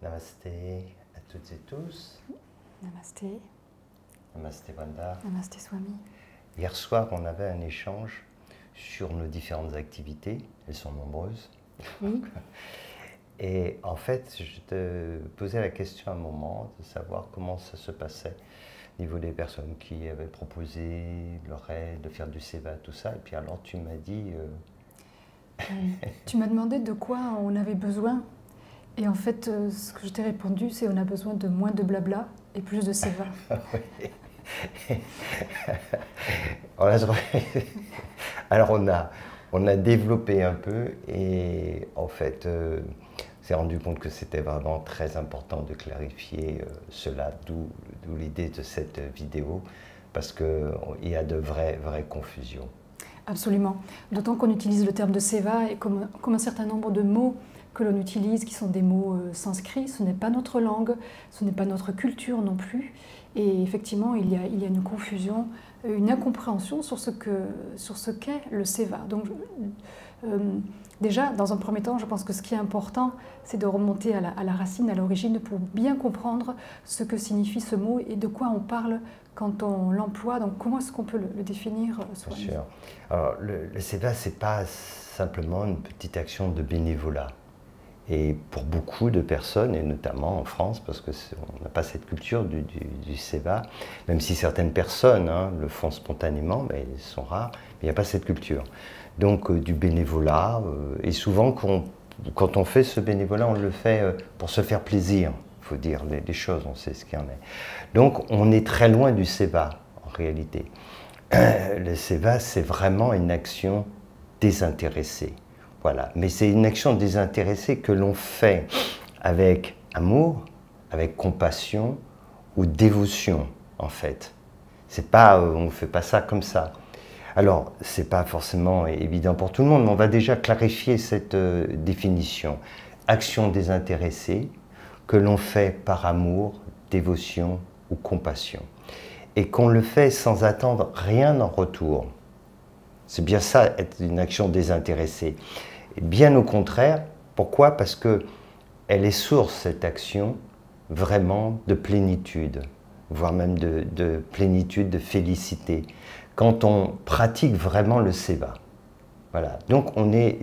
Namasté à toutes et tous. Namasté. Namasté Wanda. Namasté Swami. Hier soir, on avait un échange sur nos différentes activités. Elles sont nombreuses. Oui. Et en fait, je te posais la question à un moment de savoir comment ça se passait au niveau des personnes qui avaient proposé leur aide, de faire du Seva, tout ça. Et puis alors, tu m'as dit... Tu m'as demandé de quoi on avait besoin. Et en fait, ce que je t'ai répondu, c'est on a besoin de moins de blabla et plus de Seva. Alors on a développé un peu et en fait, on s'est rendu compte que c'était vraiment très important de clarifier cela, d'où l'idée de cette vidéo, parce qu'il y a de vraies confusions. Absolument. D'autant qu'on utilise le terme de Seva et comme un certain nombre de mots que l'on utilise, qui sont des mots sanscrits, ce n'est pas notre langue, ce n'est pas notre culture non plus. Et effectivement, il y a une confusion, une incompréhension sur ce qu'est le Seva. Donc, déjà, dans un premier temps, je pense que ce qui est important, c'est de remonter à la racine, à l'origine, pour bien comprendre ce que signifie ce mot et de quoi on parle quand on l'emploie. Donc, comment est-ce qu'on peut le définir Bien sûr. Alors, le Seva, ce n'est pas simplement une petite action de bénévolat. Et pour beaucoup de personnes, et notamment en France, parce qu'on n'a pas cette culture du Seva, même si certaines personnes le font spontanément, mais ils sont rares, mais il n'y a pas cette culture. Donc du bénévolat, et souvent quand on fait ce bénévolat, on le fait pour se faire plaisir, il faut dire les choses, on sait ce qu'il y en a. Donc on est très loin du Seva, en réalité. Le Seva, c'est vraiment une action désintéressée. Voilà. Mais c'est une action désintéressée que l'on fait avec amour, avec compassion ou dévotion, en fait. C'est pas, on ne fait pas ça comme ça. Alors, ce n'est pas forcément évident pour tout le monde, mais on va déjà clarifier cette définition. Action désintéressée que l'on fait par amour, dévotion ou compassion. Et qu'on le fait sans attendre rien en retour. C'est bien ça, être une action désintéressée. Bien au contraire, pourquoi? Parce qu'elle est source, cette action, vraiment de plénitude, voire même de plénitude, de félicité, quand on pratique vraiment le Seva. Voilà. Donc on est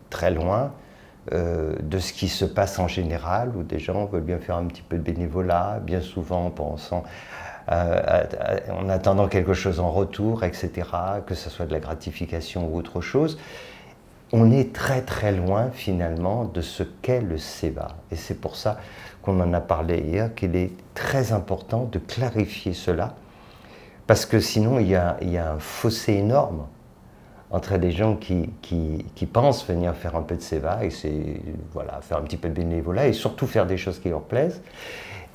très loin de ce qui se passe en général, où des gens veulent bien faire un petit peu de bénévolat, bien souvent en pensant, en attendant quelque chose en retour, etc., que ce soit de la gratification ou autre chose. On est très loin finalement de ce qu'est le Seva. Et c'est pour ça qu'on en a parlé hier, qu'il est très important de clarifier cela, parce que sinon il y a un fossé énorme entre les gens qui pensent venir faire un peu de Seva, et c'est voilà, faire un petit peu de bénévolat, et surtout faire des choses qui leur plaisent,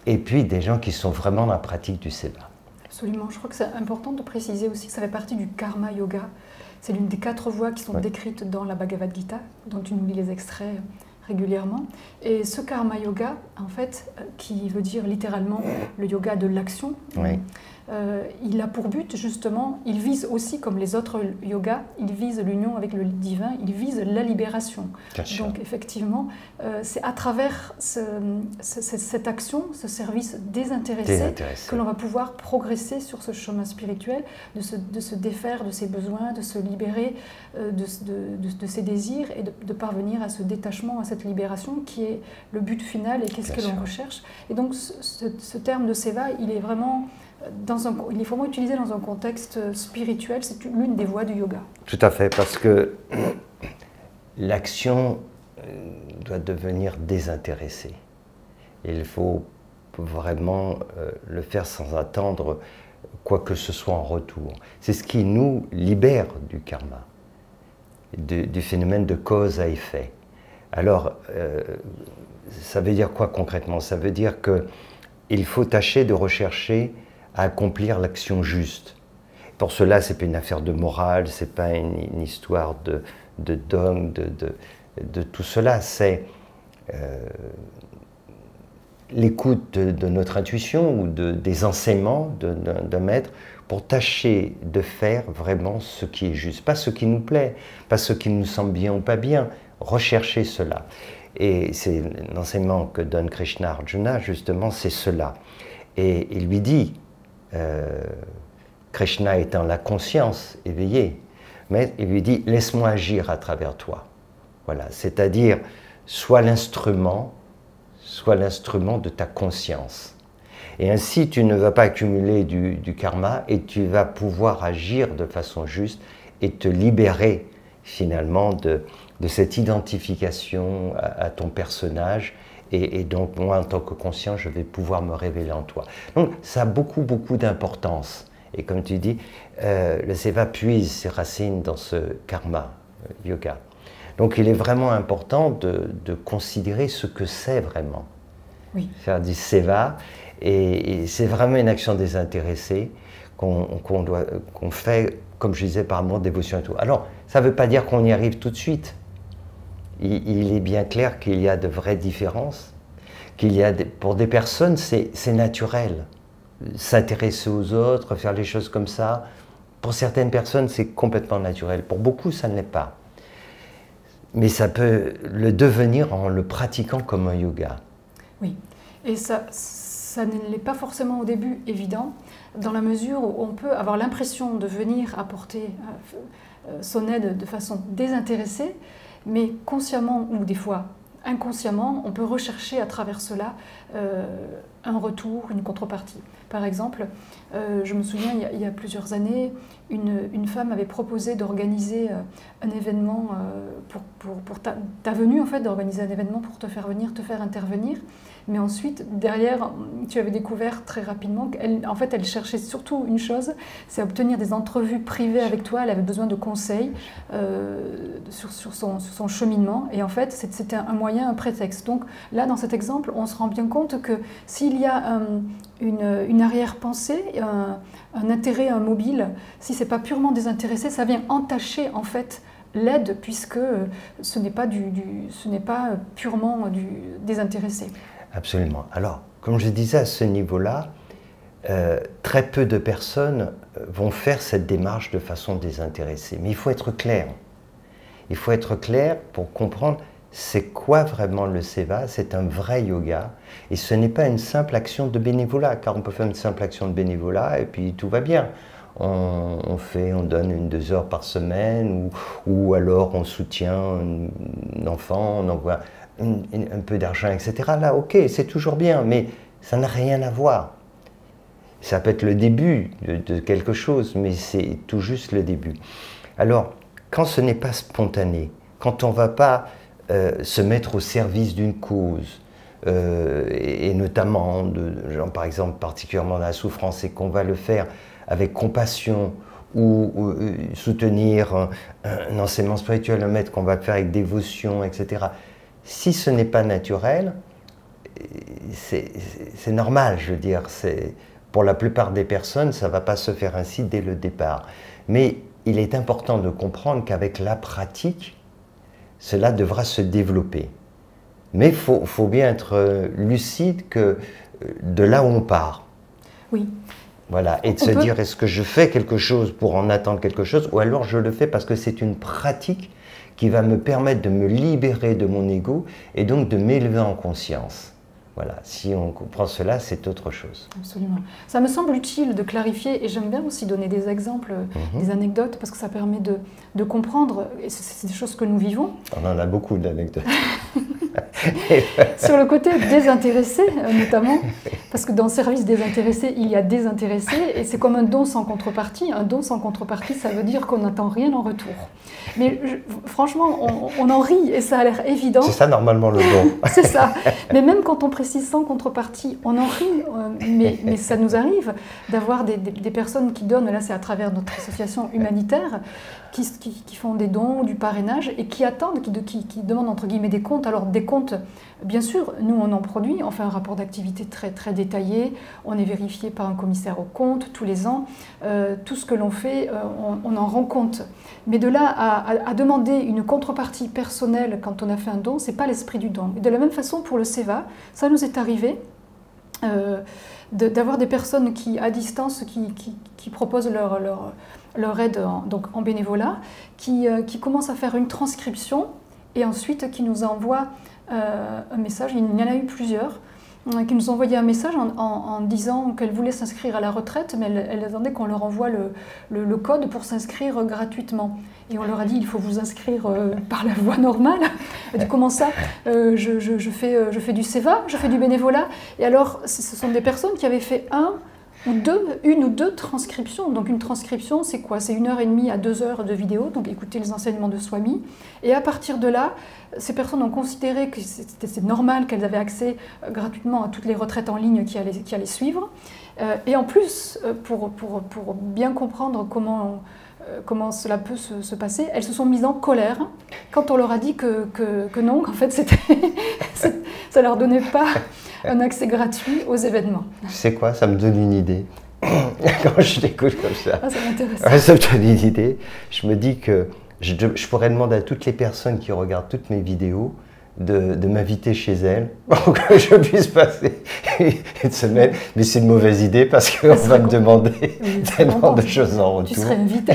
et puis des gens qui sont vraiment dans la pratique du Seva. Absolument, je crois que c'est important de préciser aussi que ça fait partie du Karma Yoga. C'est l'une des 4 voies qui sont décrites dans la Bhagavad Gita, dont tu nous lis les extraits régulièrement. Et ce Karma Yoga, en fait, qui veut dire littéralement le yoga de l'action, il a pour but justement, il vise aussi, comme les autres yogas, il vise l'union avec le divin, il vise la libération. Donc effectivement, c'est à travers cette action, ce service désintéressé, que l'on va pouvoir progresser sur ce chemin spirituel, de se défaire de ses besoins, de se libérer de ses désirs et de parvenir à ce détachement, à cette libération qui est le but final et qu'est-ce que l'on recherche. Et donc ce terme de Seva, il est vraiment... il est vraiment utilisé dans un contexte spirituel, c'est l'une des voies du yoga. Tout à fait, parce que l'action doit devenir désintéressée. Il faut vraiment le faire sans attendre quoi que ce soit en retour. C'est ce qui nous libère du karma, du phénomène de cause à effet. Alors, ça veut dire quoi concrètement? Ça veut dire qu'il faut tâcher de rechercher à accomplir l'action juste. Pour cela, ce n'est pas une affaire de morale, ce n'est pas une histoire de dogme, de tout cela. C'est l'écoute de notre intuition ou des enseignements d'un maître pour tâcher de faire vraiment ce qui est juste. Pas ce qui nous plaît, pas ce qui nous semble bien ou pas bien. Rechercher cela. Et c'est l'enseignement que donne Krishna à Arjuna, justement, c'est cela. Et il lui dit, Krishna étant la conscience éveillée, mais il lui dit, laisse-moi agir à travers toi. Voilà, c'est-à-dire, sois l'instrument de ta conscience. Et ainsi, tu ne vas pas accumuler du karma et tu vas pouvoir agir de façon juste et te libérer finalement de cette identification à ton personnage. Et donc, moi, en tant que conscient, je vais pouvoir me révéler en toi. Donc, ça a beaucoup, beaucoup d'importance. Et comme tu dis, le seva puise ses racines dans ce karma yoga. Donc, il est vraiment important de considérer ce que c'est vraiment. Oui. Faire du seva, et c'est vraiment une action désintéressée qu'on fait, comme je disais, par amour, dévotion et tout. Alors, ça ne veut pas dire qu'on y arrive tout de suite. Il est bien clair qu'il y a de vraies différences, pour des personnes, c'est naturel. S'intéresser aux autres, faire les choses comme ça, pour certaines personnes, c'est complètement naturel. Pour beaucoup, ça ne l'est pas. Mais ça peut le devenir en le pratiquant comme un yoga. Oui, et ça ne l'est pas forcément au début évident, dans la mesure où on peut avoir l'impression de venir apporter son aide de façon désintéressée, mais consciemment ou des fois inconsciemment, on peut rechercher à travers cela un retour, une contrepartie. Par exemple, je me souviens, il y a plusieurs années, une femme avait proposé d'organiser un événement pour ta venue, en fait, d'organiser un événement pour te faire venir, te faire intervenir. Mais ensuite, derrière, tu avais découvert très rapidement qu'elle, en fait, elle cherchait surtout une chose, c'est obtenir des entrevues privées avec toi. Elle avait besoin de conseils sur son cheminement. Et en fait, c'était un moyen, un prétexte. Donc là, dans cet exemple, on se rend bien compte que s'il y a une arrière-pensée, un intérêt, un mobile, si ce n'est pas purement désintéressé, ça vient entacher, en fait, l'aide, puisque ce n'est pas purement désintéressé. Absolument. Alors, comme je disais, à ce niveau-là, très peu de personnes vont faire cette démarche de façon désintéressée. Mais il faut être clair. Il faut être clair pour comprendre c'est quoi vraiment le seva. C'est un vrai yoga. Et ce n'est pas une simple action de bénévolat, car on peut faire une simple action de bénévolat et puis tout va bien. On donne 1-2 heures par semaine, ou alors on soutient un enfant, on envoie un peu d'argent, etc. Là, ok, c'est toujours bien, mais ça n'a rien à voir. Ça peut être le début de quelque chose, mais c'est tout juste le début. Alors, quand ce n'est pas spontané, quand on ne va pas se mettre au service d'une cause, et notamment, par exemple, particulièrement dans la souffrance, et qu'on va le faire avec compassion, ou soutenir un enseignement spirituel, un maître qu'on va faire avec dévotion, etc. Si ce n'est pas naturel, c'est normal, je veux dire. Pour la plupart des personnes, ça ne va pas se faire ainsi dès le départ. Mais il est important de comprendre qu'avec la pratique, cela devra se développer. Mais il faut bien être lucide que de là où on part. Oui. Voilà, et de se dire, est-ce que je fais quelque chose pour en attendre quelque chose, ou alors je le fais parce que c'est une pratique qui va me permettre de me libérer de mon ego et donc de m'élever en conscience. Voilà, si on comprend cela, c'est autre chose. Absolument. Ça me semble utile de clarifier, et j'aime bien aussi donner des exemples, des anecdotes, parce que ça permet de comprendre, et c'est des choses que nous vivons. On en a beaucoup d'anecdotes. Sur le côté désintéressé, notamment, parce que dans le service désintéressé, il y a désintéressé, et c'est comme un don sans contrepartie. Un don sans contrepartie, ça veut dire qu'on n'attend rien en retour. Mais franchement, on en rit, et ça a l'air évident. C'est ça normalement le don. C'est ça. Mais même quand on précise sans contrepartie, on en rit, mais ça nous arrive d'avoir des personnes qui donnent, là c'est à travers notre association humanitaire, qui font des dons, du parrainage, et qui attendent, qui demandent entre guillemets des comptes. Alors des comptes, bien sûr, nous on en produit, on fait un rapport d'activité très, très détaillé, on est vérifié par un commissaire aux comptes tous les ans, tout ce que l'on fait, on en rend compte. Mais de là à demander une contrepartie personnelle quand on a fait un don, c'est pas l'esprit du don. Et de la même façon pour le seva, ça nous est arrivé d'avoir des personnes qui, à distance, qui proposent leur aide en bénévolat, qui commencent à faire une transcription et ensuite qui nous envoient un message, il y en a eu plusieurs, qui nous ont envoyé un message en disant qu'elles voulaient s'inscrire à la retraite, mais elles attendaient qu'on leur envoie le code pour s'inscrire gratuitement. Et on leur a dit, il faut vous inscrire par la voie normale. Elle dit, comment ça, je fais du CEVA, je fais du bénévolat. Et alors, ce sont des personnes qui avaient fait une ou deux transcriptions. Donc une transcription, c'est quoi? C'est 1h30 à 2 heures de vidéo, donc écouter les enseignements de Swami. Et à partir de là, ces personnes ont considéré que c'était normal qu'elles avaient accès gratuitement à toutes les retraites en ligne qui allaient suivre. Et en plus, pour bien comprendre comment cela peut se passer, elles se sont mises en colère quand on leur a dit que non, qu'en fait ça ne leur donnait pas un accès gratuit aux événements. Tu sais quoi, ça me donne une idée. Quand je t'écoute comme ça, ça m'intéresse. Ça me donne une idée. Je me dis que je pourrais demander à toutes les personnes qui regardent toutes mes vidéos de m'inviter chez elles pour que je puisse passer une semaine. Mais c'est une mauvaise idée parce qu'on va me demander tellement de choses en retour. Tu serais invité.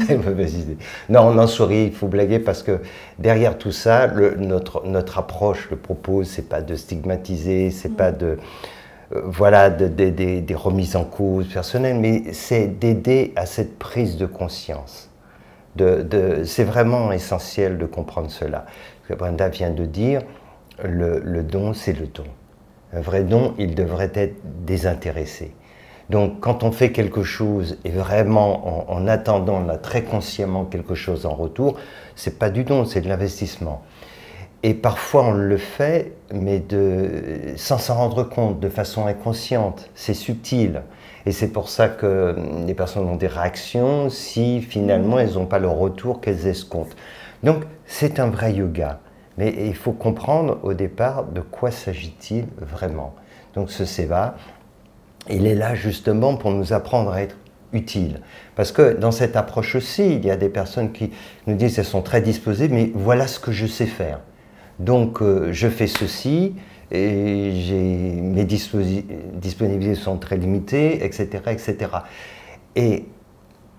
C'est une mauvaise idée. Non, non, souris, il faut blaguer parce que derrière tout ça, notre approche, le propos, c'est pas de stigmatiser, c'est pas de voilà, des remises en cause personnelles, mais c'est d'aider à cette prise de conscience. C'est vraiment essentiel de comprendre cela. Ce que Brenda vient de dire, le don, c'est le don. Un vrai don, il devrait être désintéressé. Donc, quand on fait quelque chose et vraiment en attendant là, très consciemment quelque chose en retour, c'est pas du don, c'est de l'investissement. Et parfois, on le fait, mais sans s'en rendre compte, de façon inconsciente. C'est subtil. Et c'est pour ça que les personnes ont des réactions si finalement elles n'ont pas le retour qu'elles escomptent. Donc, c'est un vrai yoga. Mais il faut comprendre au départ de quoi s'agit-il vraiment. Donc, ce seva, il est là justement pour nous apprendre à être utile. Parce que dans cette approche aussi, il y a des personnes qui nous disent qu'elles sont très disposées, mais voilà ce que je sais faire. Donc je fais ceci, et mes disponibilités sont très limitées, etc., etc. Et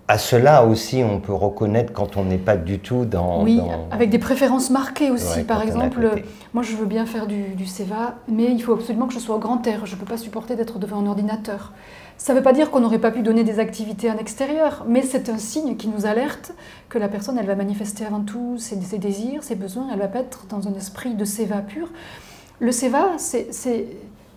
à cela aussi, on peut reconnaître quand on n'est pas du tout dans... Oui, avec des préférences marquées aussi. Ouais, par exemple, moi je veux bien faire du seva, mais il faut absolument que je sois au grand air. Je ne peux pas supporter d'être devant un ordinateur. Ça ne veut pas dire qu'on n'aurait pas pu donner des activités en extérieur, mais c'est un signe qui nous alerte que la personne, elle va manifester avant tout ses désirs, ses besoins, elle ne va pas être dans un esprit de seva pur. Le seva, c'est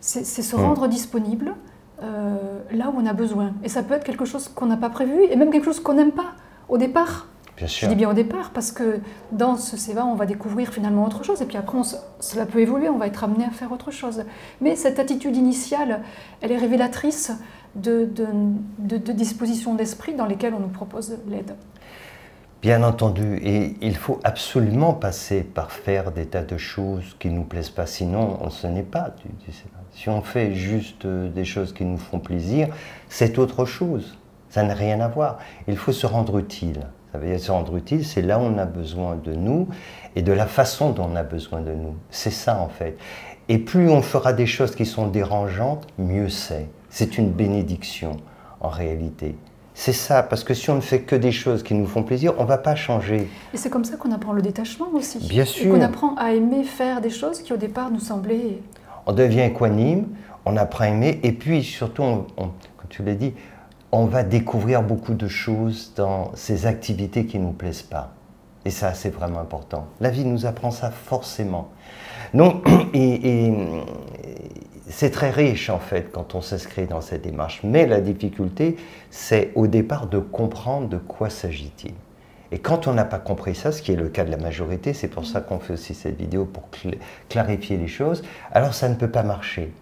se rendre disponible là où on a besoin. Et ça peut être quelque chose qu'on n'a pas prévu, et même quelque chose qu'on n'aime pas au départ. Bien sûr. Je dis bien au départ, parce que dans ce seva, on va découvrir finalement autre chose, et puis après, cela peut évoluer, on va être amené à faire autre chose. Mais cette attitude initiale, elle est révélatrice de dispositions d'esprit dans lesquelles on nous propose l'aide. Bien entendu, et il faut absolument passer par faire des tas de choses qui ne nous plaisent pas, sinon ce n'est pas du seva. Si on fait juste des choses qui nous font plaisir, c'est autre chose, ça n'a rien à voir. Il faut se rendre utile. Ça veut dire se rendre utile, c'est là où on a besoin de nous et de la façon dont on a besoin de nous. C'est ça en fait. Et plus on fera des choses qui sont dérangeantes, mieux c'est. C'est une bénédiction en réalité. C'est ça, parce que si on ne fait que des choses qui nous font plaisir, on ne va pas changer. Et c'est comme ça qu'on apprend le détachement aussi. Bien sûr. Et qu'on apprend à aimer faire des choses qui au départ nous semblaient... On devient équanime, on apprend à aimer, et puis surtout, comme tu l'as dit, on va découvrir beaucoup de choses dans ces activités qui ne nous plaisent pas. Et ça, c'est vraiment important. La vie nous apprend ça forcément. Donc, c'est très riche en fait quand on s'inscrit dans cette démarche. Mais la difficulté, c'est au départ de comprendre de quoi s'agit-il. Et quand on n'a pas compris ça, ce qui est le cas de la majorité, c'est pour ça qu'on fait aussi cette vidéo pour clarifier les choses, alors ça ne peut pas marcher.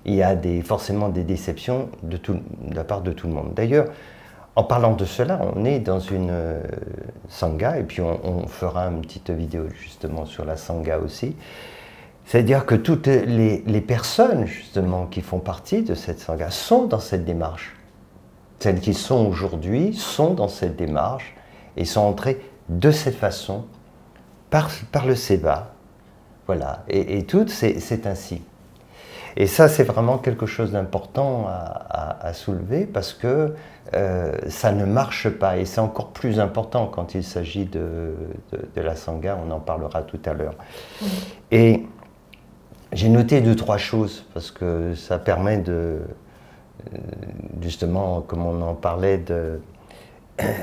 Il y a forcément des déceptions de la part de tout le monde. D'ailleurs, en parlant de cela, on est dans une sangha, et puis on fera une petite vidéo justement sur la sangha aussi. C'est-à-dire que toutes les personnes justement qui font partie de cette sangha sont dans cette démarche. Celles qui sont aujourd'hui sont dans cette démarche et sont entrées de cette façon, par le seva. Voilà, et toutes, c'est ainsi. Et ça, c'est vraiment quelque chose d'important à soulever parce que ça ne marche pas. Et c'est encore plus important quand il s'agit de la Sangha, on en parlera tout à l'heure. Et j'ai noté 2-3 choses parce que ça permet de, justement, comme on en parlait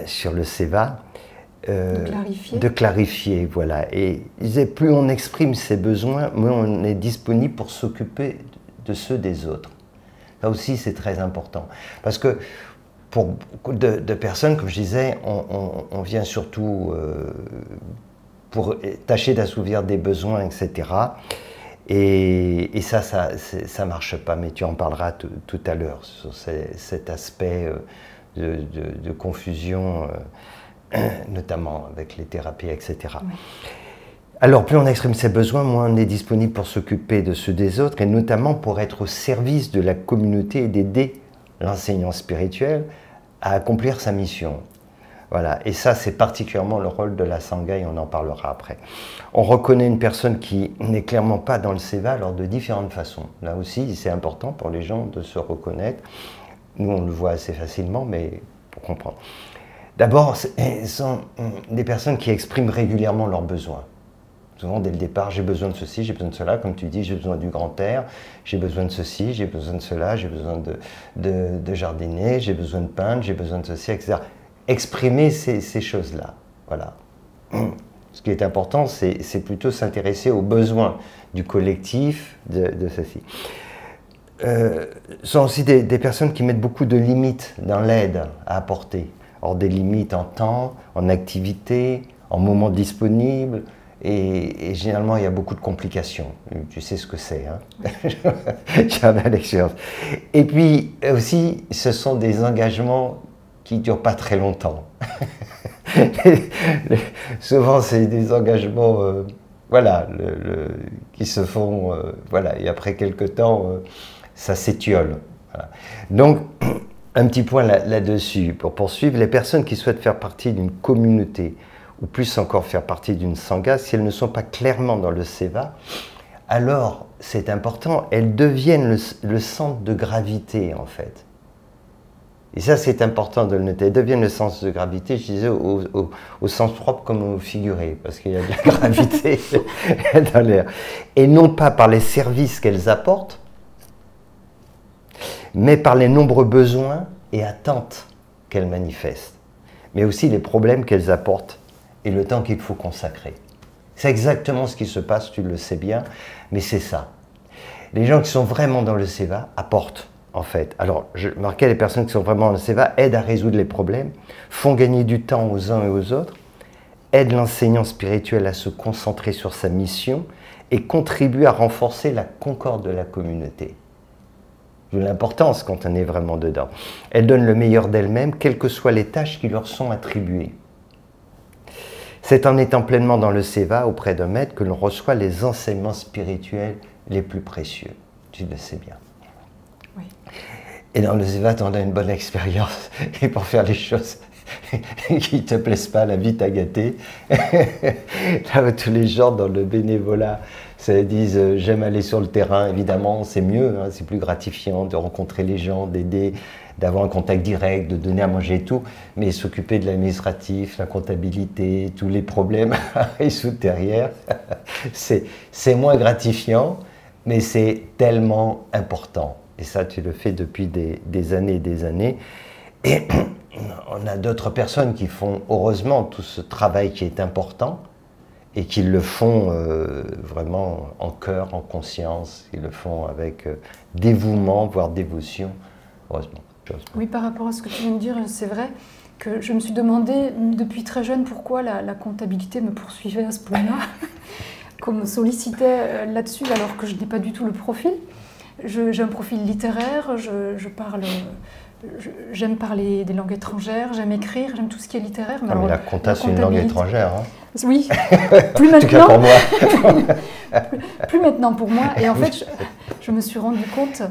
sur le Seva, de clarifier, voilà. Et il disait, plus on exprime ses besoins, moins on est disponible pour s'occuper de ceux des autres. Ça aussi, c'est très important. Parce que pour beaucoup de personnes, comme je disais, on vient surtout pour tâcher d'assouvir des besoins, etc. Et ça ne marche pas, mais tu en parleras tout à l'heure sur cet aspect de confusion, notamment avec les thérapies, etc. Oui. Alors, plus on exprime ses besoins, moins on est disponible pour s'occuper de ceux des autres, et notamment pour être au service de la communauté et d'aider l'enseignant spirituel à accomplir sa mission. Voilà. Et ça, c'est particulièrement le rôle de la Sangha, et on en parlera après. On reconnaît une personne qui n'est clairement pas dans le Seva, alors de différentes façons. Là aussi, c'est important pour les gens de se reconnaître. Nous, on le voit assez facilement, mais pour comprendre. D'abord, ce sont des personnes qui expriment régulièrement leurs besoins. Souvent, dès le départ, j'ai besoin de ceci, j'ai besoin de cela. Comme tu dis, j'ai besoin du grand air, j'ai besoin de ceci, j'ai besoin de cela, j'ai besoin de jardiner, j'ai besoin de peindre, j'ai besoin de ceci, etc. Exprimer ces choses-là. Voilà. Ce qui est important, c'est plutôt s'intéresser aux besoins du collectif de ceci. Ce sont aussi des personnes qui mettent beaucoup de limites dans l'aide à apporter. Or, des limites en temps, en activité, en moments disponibles, et généralement, il y a beaucoup de complications. Tu sais ce que c'est, hein? Tu as l'expérience. Et puis, aussi, ce sont des engagements qui ne durent pas très longtemps. Souvent, c'est des engagements voilà, qui se font, voilà, et après quelques temps, ça s'étiole. Voilà. Donc, un petit point là-dessus, pour poursuivre, les personnes qui souhaitent faire partie d'une communauté, ou plus encore faire partie d'une Sangha, si elles ne sont pas clairement dans le Seva, alors, c'est important, elles deviennent le centre de gravité, en fait. Et ça, c'est important de le noter. Elles deviennent le centre de gravité, je disais, au sens propre comme au figuré, parce qu'il y a de la gravité dans l'air. Et non pas par les services qu'elles apportent, mais par les nombreux besoins et attentes qu'elles manifestent, mais aussi les problèmes qu'elles apportent et le temps qu'il faut consacrer. C'est exactement ce qui se passe, tu le sais bien, mais c'est ça. Les gens qui sont vraiment dans le Seva apportent, en fait. Alors, je marquais, les personnes qui sont vraiment dans le Seva aident à résoudre les problèmes, font gagner du temps aux uns et aux autres, aident l'enseignant spirituel à se concentrer sur sa mission et contribuent à renforcer la concorde de la communauté. De l'importance quand on est vraiment dedans. Elles donnent le meilleur d'elles-mêmes, quelles que soient les tâches qui leur sont attribuées. C'est en étant pleinement dans le Seva, auprès d'un maître, que l'on reçoit les enseignements spirituels les plus précieux. Tu le sais bien. Oui. Et dans le Seva, tu en as une bonne expérience. Et pour faire les choses qui ne te plaisent pas, la vie t'a gâté. Là où tous les gens dans le bénévolat se disent j'aime aller sur le terrain, évidemment, c'est mieux, hein, c'est plus gratifiant de rencontrer les gens, d'aider, d'avoir un contact direct, de donner à manger et tout, mais s'occuper de l'administratif, la comptabilité, tous les problèmes à résoudre derrière, c'est moins gratifiant, mais c'est tellement important. Et ça, tu le fais depuis des années et des années. Et on a d'autres personnes qui font, heureusement, tout ce travail qui est important et qui le font vraiment en cœur, en conscience, ils le font avec dévouement, voire dévotion, heureusement. Oui, par rapport à ce que tu viens de dire, c'est vrai que je me suis demandé depuis très jeune pourquoi la comptabilité me poursuivait à ce point-là, qu'on me sollicitait là-dessus alors que je n'ai pas du tout le profil. J'ai un profil littéraire, j'aime parler des langues étrangères, j'aime écrire, j'aime tout ce qui est littéraire. Mais alors, la compta, c'est une langue étrangère. Hein. Oui, plus maintenant. En tout cas pour moi. plus maintenant pour moi. Et en fait, je me suis rendu compte,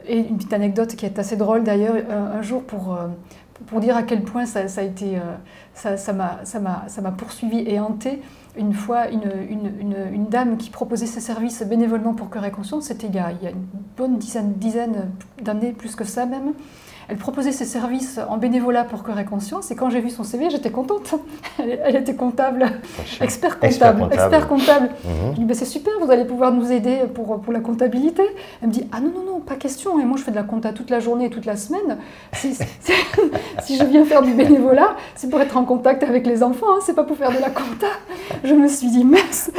et une petite anecdote qui est assez drôle d'ailleurs, un jour pour dire à quel point ça m'a poursuivi et hanté. une fois une dame qui proposait ses services bénévolement pour Cœur et Conscience, c'était il y a une bonne dizaine d'années, plus que ça même. Elle proposait ses services en bénévolat pour Cœur et Conscience, et quand j'ai vu son CV, j'étais contente. Elle était comptable, expert comptable. Je lui dis, c'est super, vous allez pouvoir nous aider pour la comptabilité. Elle me dit, ah non, pas question, et moi je fais de la compta toute la journée et toute la semaine. Si je viens faire du bénévolat, c'est pour être en contact avec les enfants, hein, c'est pas pour faire de la compta. Je me suis dit, mince.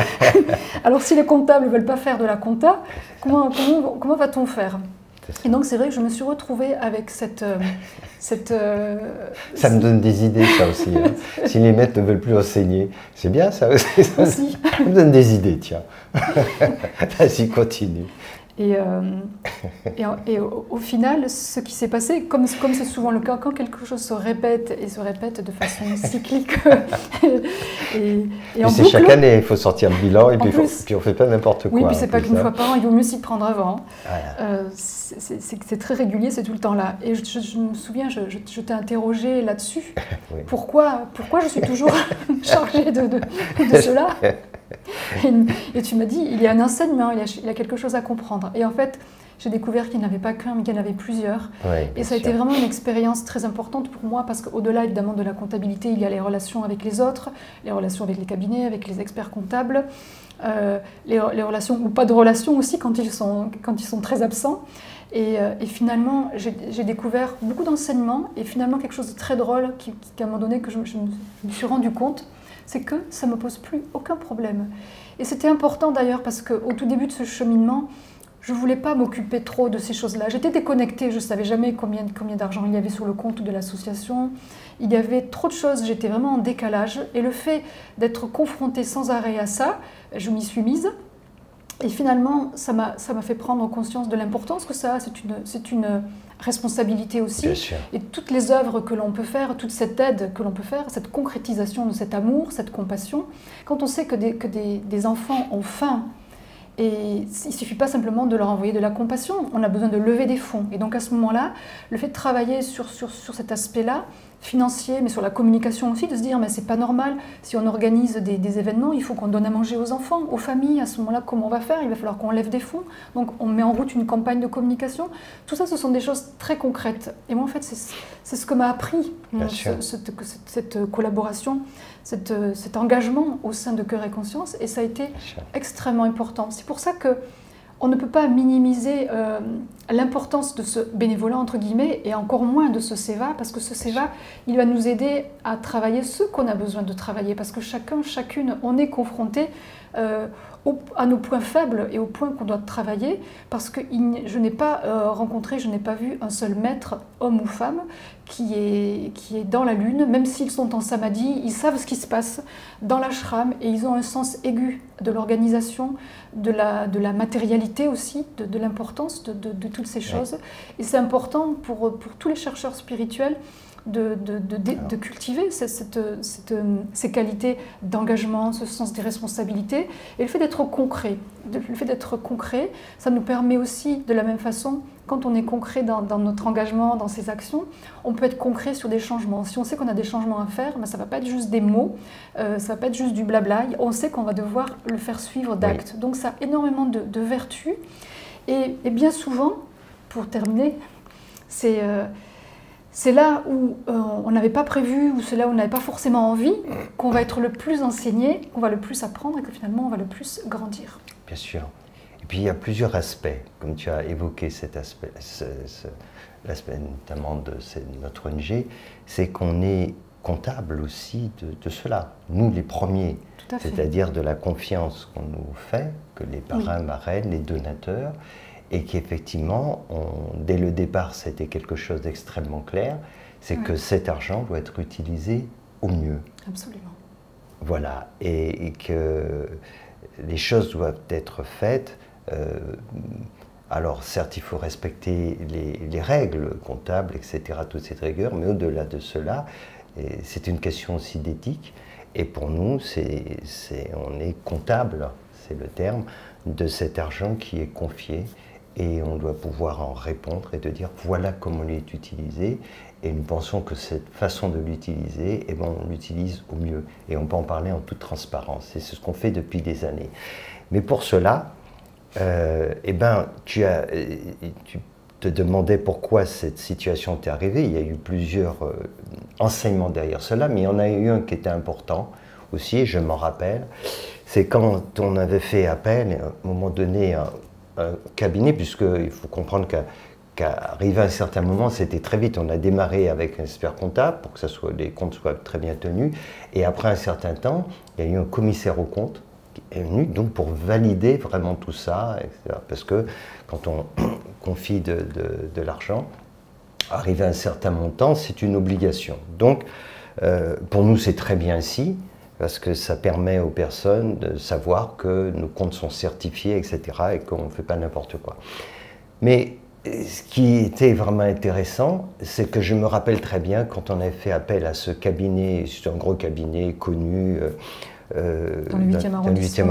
Alors si les comptables ne veulent pas faire de la compta, comment va-t-on faire ? Et donc c'est vrai que je me suis retrouvée avec cette ça me donne des idées, ça aussi. Hein. Si les maîtres ne veulent plus enseigner, c'est bien ça aussi. Ça me donne des idées, tiens. Vas-y, continue. Et au final, ce qui s'est passé, comme c'est souvent le cas, quand quelque chose se répète de façon cyclique, et en c'est boucle, chaque année, il faut sortir le bilan, et puis on ne fait pas n'importe quoi. Oui, puis c'est pas qu'une fois par an, il vaut mieux s'y prendre avant. Voilà. C'est très régulier, c'est tout le temps là. Et je me souviens, je t'ai interrogé là-dessus. Oui. Pourquoi je suis toujours chargée de cela ? Et tu m'as dit, il y a un enseignement, il y a quelque chose à comprendre. Et en fait, j'ai découvert qu'il n'y en avait pas qu'un, mais qu'il y en avait plusieurs. Oui, et ça a été vraiment une expérience très importante pour moi, parce qu'au-delà évidemment de la comptabilité, il y a les relations avec les autres, les relations avec les cabinets, avec les experts comptables, les relations ou pas de relations aussi quand ils sont très absents. Et finalement, j'ai découvert beaucoup d'enseignements, et finalement quelque chose de très drôle qu'à un moment donné que je me suis rendu compte, c'est que ça ne me pose plus aucun problème. Et c'était important d'ailleurs parce qu'au tout début de ce cheminement, je ne voulais pas m'occuper trop de ces choses-là. J'étais déconnectée, je ne savais jamais combien d'argent il y avait sur le compte de l'association. Il y avait trop de choses, j'étais vraiment en décalage. Et le fait d'être confrontée sans arrêt à ça, je m'y suis mise. Et finalement, ça m'a fait prendre conscience de l'importance que ça a. C'est une responsabilité aussi. Bien sûr. Et toutes les œuvres que l'on peut faire, toute cette aide que l'on peut faire, cette concrétisation de cet amour, cette compassion, quand on sait que des enfants ont faim, et il ne suffit pas simplement de leur envoyer de la compassion, on a besoin de lever des fonds. Et donc à ce moment-là, le fait de travailler sur cet aspect-là, financier, mais sur la communication aussi, de se dire mais c'est pas normal, si on organise des événements, il faut qu'on donne à manger aux enfants, aux familles, à ce moment-là, comment on va faire? Il va falloir qu'on lève des fonds, donc on met en route une campagne de communication. Tout ça, ce sont des choses très concrètes. Et moi, en fait, c'est ce que m'a appris cette collaboration, cet engagement au sein de Cœur et Conscience, et ça a été extrêmement important. C'est pour ça que on ne peut pas minimiser l'importance de ce bénévolat, entre guillemets, et encore moins de ce SEVA, parce que ce SEVA, il va nous aider à travailler ce qu'on a besoin de travailler, parce que chacune, on est confronté à nos points faibles et aux points qu'on doit travailler, parce que je n'ai pas rencontré, je n'ai pas vu un seul maître, homme ou femme, qui est dans la lune, même s'ils sont en samadhi, ils savent ce qui se passe dans l'ashram, et ils ont un sens aigu de l'organisation, de la matérialité aussi, de l'importance de toutes ces choses. Et c'est important pour tous les chercheurs spirituels de cultiver ces qualités d'engagement, ce sens des responsabilités. Et le fait d'être concret, ça nous permet aussi, de la même façon, quand on est concret dans notre engagement, dans ses actions, on peut être concret sur des changements. Si on sait qu'on a des changements à faire, ben ça ne va pas être juste des mots, ça ne va pas être juste du blabla, on sait qu'on va devoir le faire suivre d'actes. Donc ça a énormément de vertus. Et bien souvent, pour terminer, c'est là où on n'avait pas prévu, ou c'est là où on n'avait pas forcément envie, qu'on va être le plus enseigné, qu'on va le plus apprendre et que finalement on va le plus grandir. Bien sûr. Et puis il y a plusieurs aspects, comme tu as évoqué cet aspect, l'aspect notamment de notre ONG, c'est qu'on est comptable aussi de cela, nous les premiers, c'est-à-dire de la confiance qu'on nous fait, que les parrains, marraines, les donateurs, et qu'effectivement, dès le départ, c'était quelque chose d'extrêmement clair, c'est que cet argent doit être utilisé au mieux. Absolument. Voilà, et que les choses doivent être faites. Alors certes, il faut respecter les règles comptables, etc., toute cette rigueur, mais au-delà de cela, c'est une question aussi d'éthique. Et pour nous, on est comptable, c'est le terme, de cet argent qui est confié. et on doit pouvoir en répondre et de dire voilà comment il est utilisé. Et nous pensons que cette façon de l'utiliser, eh ben, on l'utilise au mieux. Et on peut en parler en toute transparence. Et c'est ce qu'on fait depuis des années. Mais pour cela, eh ben, tu te demandais pourquoi cette situation t'est arrivée. Il y a eu plusieurs enseignements derrière cela, mais il y en a eu un qui était important aussi, et je m'en rappelle. C'est quand on avait fait appel, à un moment donné, un cabinet, puisqu'il faut comprendre qu'arrivé à un certain moment, c'était très vite. On a démarré avec un expert comptable pour que les comptes soient très bien tenus. Et après un certain temps, il y a eu un commissaire aux comptes qui est venu donc pour valider vraiment tout ça, etc. Parce que quand on confie de l'argent, arrivé à un certain montant, c'est une obligation. Donc, pour nous, c'est très bien ainsi, parce que ça permet aux personnes de savoir que nos comptes sont certifiés, etc., et qu'on ne fait pas n'importe quoi. Mais ce qui était vraiment intéressant, c'est que je me rappelle très bien quand on avait fait appel à ce cabinet, c'est un gros cabinet connu, dans le 8e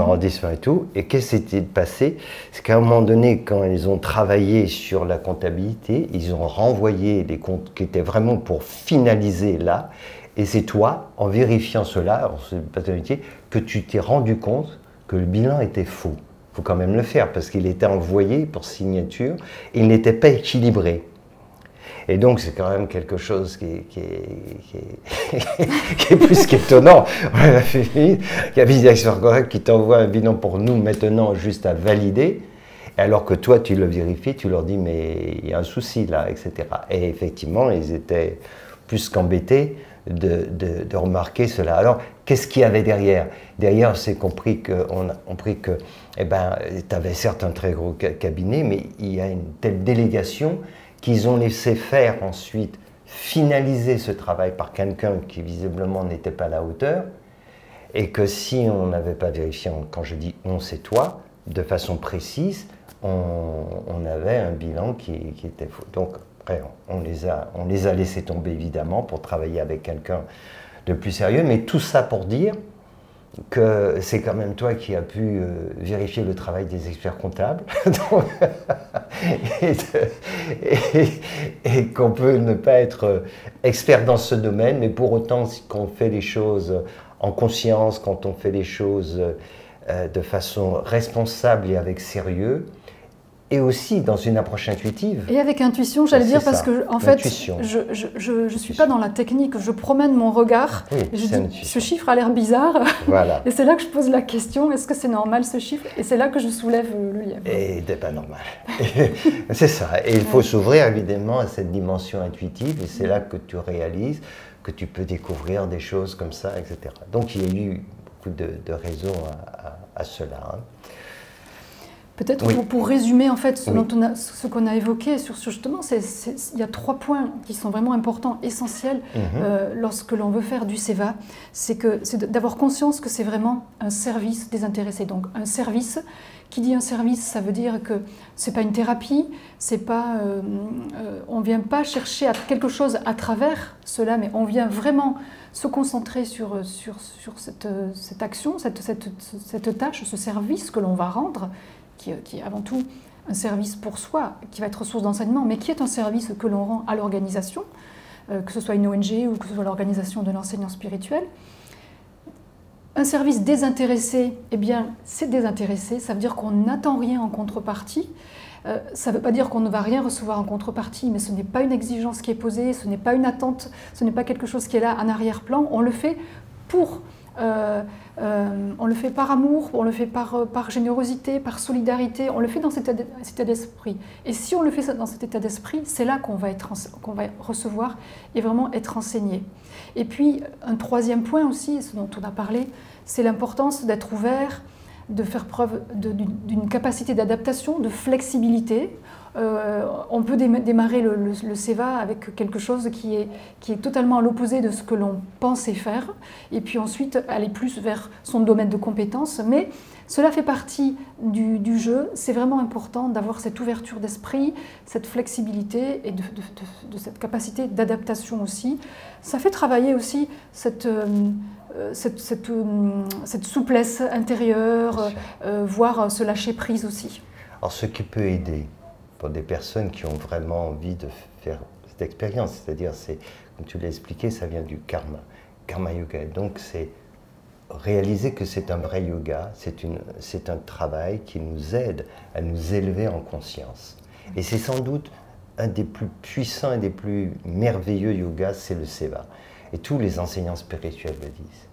arrondissement et tout, et qu'est-ce qui s'était passé? C'est qu'à un moment donné, quand ils ont travaillé sur la comptabilité, ils ont renvoyé les comptes qui étaient vraiment pour finaliser là, et c'est toi, en vérifiant cela, alors c'est pas ton métier, que tu t'es rendu compte que le bilan était faux. Il faut quand même le faire, parce qu'il était envoyé pour signature, et il n'était pas équilibré. Et donc, c'est quand même quelque chose qui est plus qu'étonnant. On a fait il y a Vision Correct qui t'envoie un bilan pour nous maintenant juste à valider, alors que toi, tu le vérifies, tu leur dis, mais il y a un souci là, etc. Et effectivement, ils étaient plus qu'embêtés de remarquer cela. Alors, qu'est-ce qu'il y avait derrière? Derrière, c'est qu'on prit que, eh ben, tu avais certes un très gros cabinet, mais il y a une telle délégation qu'ils ont laissé faire ensuite finaliser ce travail par quelqu'un qui visiblement n'était pas à la hauteur, et que si on n'avait pas vérifié, quand je dis on, c'est toi, de façon précise, on avait un bilan qui était faux. Donc après, on les a laissés tomber évidemment pour travailler avec quelqu'un de plus sérieux, mais tout ça pour dire que c'est quand même toi qui as pu vérifier le travail des experts comptables et qu'on peut ne pas être expert dans ce domaine, mais pour autant, quand on fait les choses en conscience, quand on fait les choses de façon responsable et avec sérieux, et aussi dans une approche intuitive. Et avec intuition, j'allais dire, parce que en fait, je ne suis pas dans la technique, je promène mon regard, oui, et je dis, ce chiffre a l'air bizarre, voilà. Et c'est là que je pose la question, est-ce que c'est normal ce chiffre? Et c'est là que je soulève le lièvre. Et c'est pas normal. C'est ça, et il faut s'ouvrir évidemment à cette dimension intuitive, et c'est là que tu réalises que tu peux découvrir des choses comme ça, etc. Donc il y a eu beaucoup de raisons à cela. Hein. Peut-être pour résumer en fait ce qu'on a évoqué sur justement, il y a 3 points qui sont vraiment importants, essentiels lorsque l'on veut faire du SEVA. C'est d'avoir conscience que c'est vraiment un service désintéressé. Donc un service, qui dit un service, ça veut dire que c'est pas une thérapie, c'est pas, on vient pas chercher quelque chose à travers cela, mais on vient vraiment se concentrer sur cette action, cette tâche, ce service que l'on va rendre, qui est avant tout un service pour soi, qui va être source d'enseignement, mais qui est un service que l'on rend à l'organisation, que ce soit une ONG ou que ce soit l'organisation de l'enseignant spirituel. Un service désintéressé, eh bien, c'est désintéressé, ça veut dire qu'on n'attend rien en contrepartie. Ça ne veut pas dire qu'on ne va rien recevoir en contrepartie, mais ce n'est pas une exigence qui est posée, ce n'est pas une attente, ce n'est pas quelque chose qui est là en arrière-plan. On le fait pour... on le fait par amour, on le fait par générosité, par solidarité, on le fait dans cet état d'esprit. Et si on le fait dans cet état d'esprit, c'est là qu'on va recevoir et vraiment être enseigné. Et puis, un 3e point aussi, ce dont on a parlé, c'est l'importance d'être ouvert, de faire preuve d'une capacité d'adaptation, de flexibilité. On peut démarrer le SEVA avec quelque chose qui est totalement à l'opposé de ce que l'on pensait faire, et puis ensuite aller plus vers son domaine de compétences. Mais cela fait partie du jeu. C'est vraiment important d'avoir cette ouverture d'esprit, cette flexibilité et de cette capacité d'adaptation aussi. Ça fait travailler aussi cette souplesse intérieure, voire se lâcher prise aussi. Alors ce qui peut aider, pour des personnes qui ont vraiment envie de faire cette expérience. C'est-à-dire, comme tu l'as expliqué, ça vient du karma yoga. Donc, c'est réaliser que c'est un vrai yoga, c'est un travail qui nous aide à nous élever en conscience. Et c'est sans doute un des plus puissants et des plus merveilleux yogas, c'est le Seva. Et tous les enseignants spirituels le disent.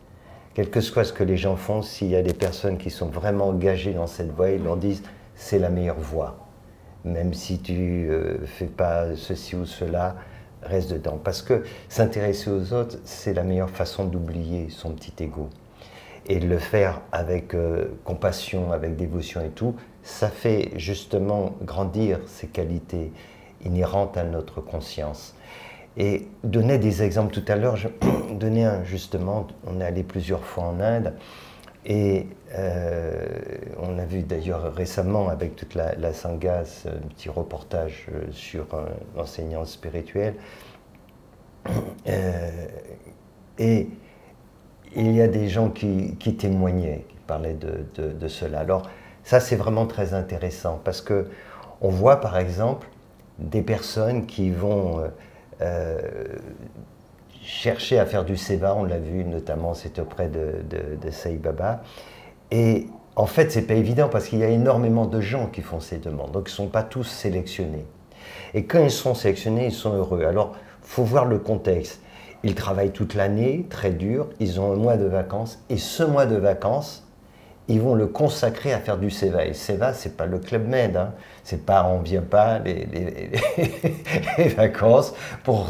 Quel que soit ce que les gens font, s'il y a des personnes qui sont vraiment engagées dans cette voie, ils leur disent c'est la meilleure voie. Même si tu ne fais pas ceci ou cela, reste dedans. Parce que s'intéresser aux autres, c'est la meilleure façon d'oublier son petit ego. Et de le faire avec compassion, avec dévotion et tout, ça fait justement grandir ces qualités inhérentes à notre conscience. Et donner des exemples tout à l'heure, je donnais un justement, on est allé plusieurs fois en Inde, et on a vu d'ailleurs récemment avec toute la Sangha, un petit reportage sur un enseignant spirituel. Et il y a des gens qui témoignaient, qui parlaient de cela. Alors ça c'est vraiment très intéressant parce que on voit par exemple des personnes qui vont chercher à faire du Seva, on l'a vu notamment, c'est auprès de Sai Baba. Et en fait, c'est pas évident parce qu'il y a énormément de gens qui font ces demandes, donc ils ne sont pas tous sélectionnés. Et quand ils sont sélectionnés, ils sont heureux. Alors, il faut voir le contexte. Ils travaillent toute l'année, très dur, ils ont un mois de vacances, et ce mois de vacances, ils vont le consacrer à faire du Seva. Et Seva, ce n'est pas le Club Med, hein. C'est pas, on ne vient pas les vacances pour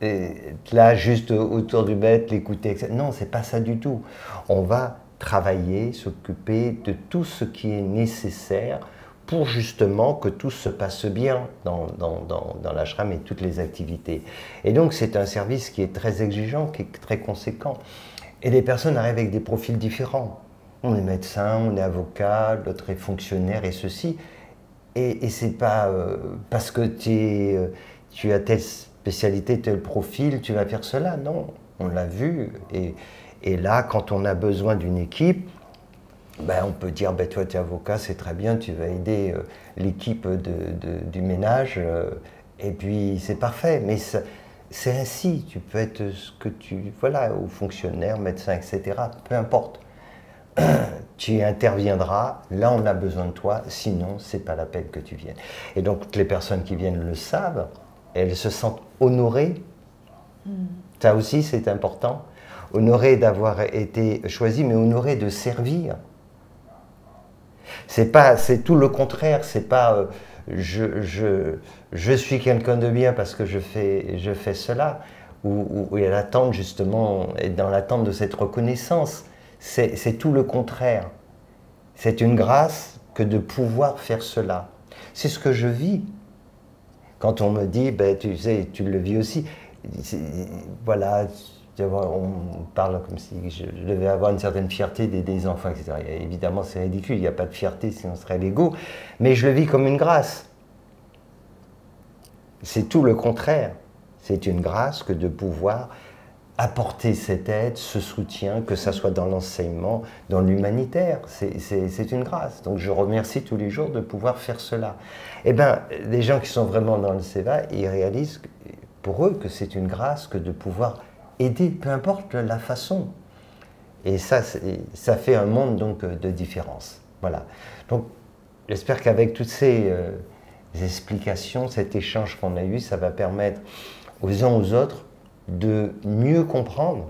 être là juste autour du maître, l'écouter, etc. Non, ce n'est pas ça du tout. On va travailler, s'occuper de tout ce qui est nécessaire pour justement que tout se passe bien dans l'ashram et toutes les activités. Et donc c'est un service qui est très exigeant, qui est très conséquent. Et les personnes arrivent avec des profils différents. On est médecin, on est avocat, l'autre est fonctionnaire et ceci. Et c'est pas parce que tu as telle spécialité, tel profil, tu vas faire cela. Non, on l'a vu. Et là, quand on a besoin d'une équipe, ben, on peut dire, ben, toi tu es avocat, c'est très bien, tu vas aider l'équipe du ménage, et puis c'est parfait. Mais c'est ainsi, tu peux être ce que tu... Voilà, ou fonctionnaire, médecin, etc. Peu importe. Tu interviendras, là on a besoin de toi, sinon c'est pas la peine que tu viennes. Et donc toutes les personnes qui viennent le savent, elles se sentent honorées. Ça aussi c'est important. Honorées d'avoir été choisies, mais honorées de servir. C'est tout le contraire, c'est pas je suis quelqu'un de bien parce que je fais cela, ou il y a l'attente justement, et dans l'attente de cette reconnaissance. C'est tout le contraire. C'est une grâce que de pouvoir faire cela. C'est ce que je vis. Quand on me dit, ben, tu sais, tu le vis aussi, voilà, on parle comme si je devais avoir une certaine fierté des enfants, etc. Et évidemment, c'est ridicule, il n'y a pas de fierté sinon on serait l'ego, mais je le vis comme une grâce. C'est tout le contraire. C'est une grâce que de pouvoir apporter cette aide, ce soutien, que ça soit dans l'enseignement, dans l'humanitaire, c'est une grâce. Donc je remercie tous les jours de pouvoir faire cela. Eh bien, les gens qui sont vraiment dans le Seva, ils réalisent pour eux que c'est une grâce que de pouvoir aider, peu importe la façon. Et ça fait un monde donc de différence. Voilà. Donc j'espère qu'avec toutes ces explications, cet échange qu'on a eu, ça va permettre aux uns aux autres de mieux comprendre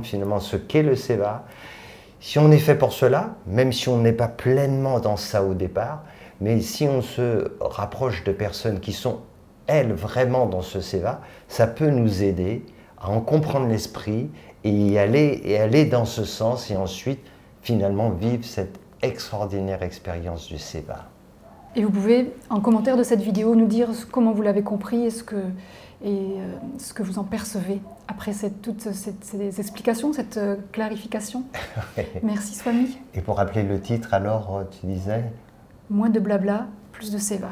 finalement ce qu'est le Seva. Si on est fait pour cela, même si on n'est pas pleinement dans ça au départ, mais si on se rapproche de personnes qui sont, elles, vraiment dans ce Seva, ça peut nous aider à en comprendre l'esprit et y aller dans ce sens et ensuite, finalement, vivre cette extraordinaire expérience du Seva. Et vous pouvez, en commentaire de cette vidéo, nous dire comment vous l'avez compris et ce que vous en percevez après toutes ces explications, cette clarification. Merci Swami. Et pour rappeler le titre, alors, tu disais ? Moins de blabla, plus de Seva.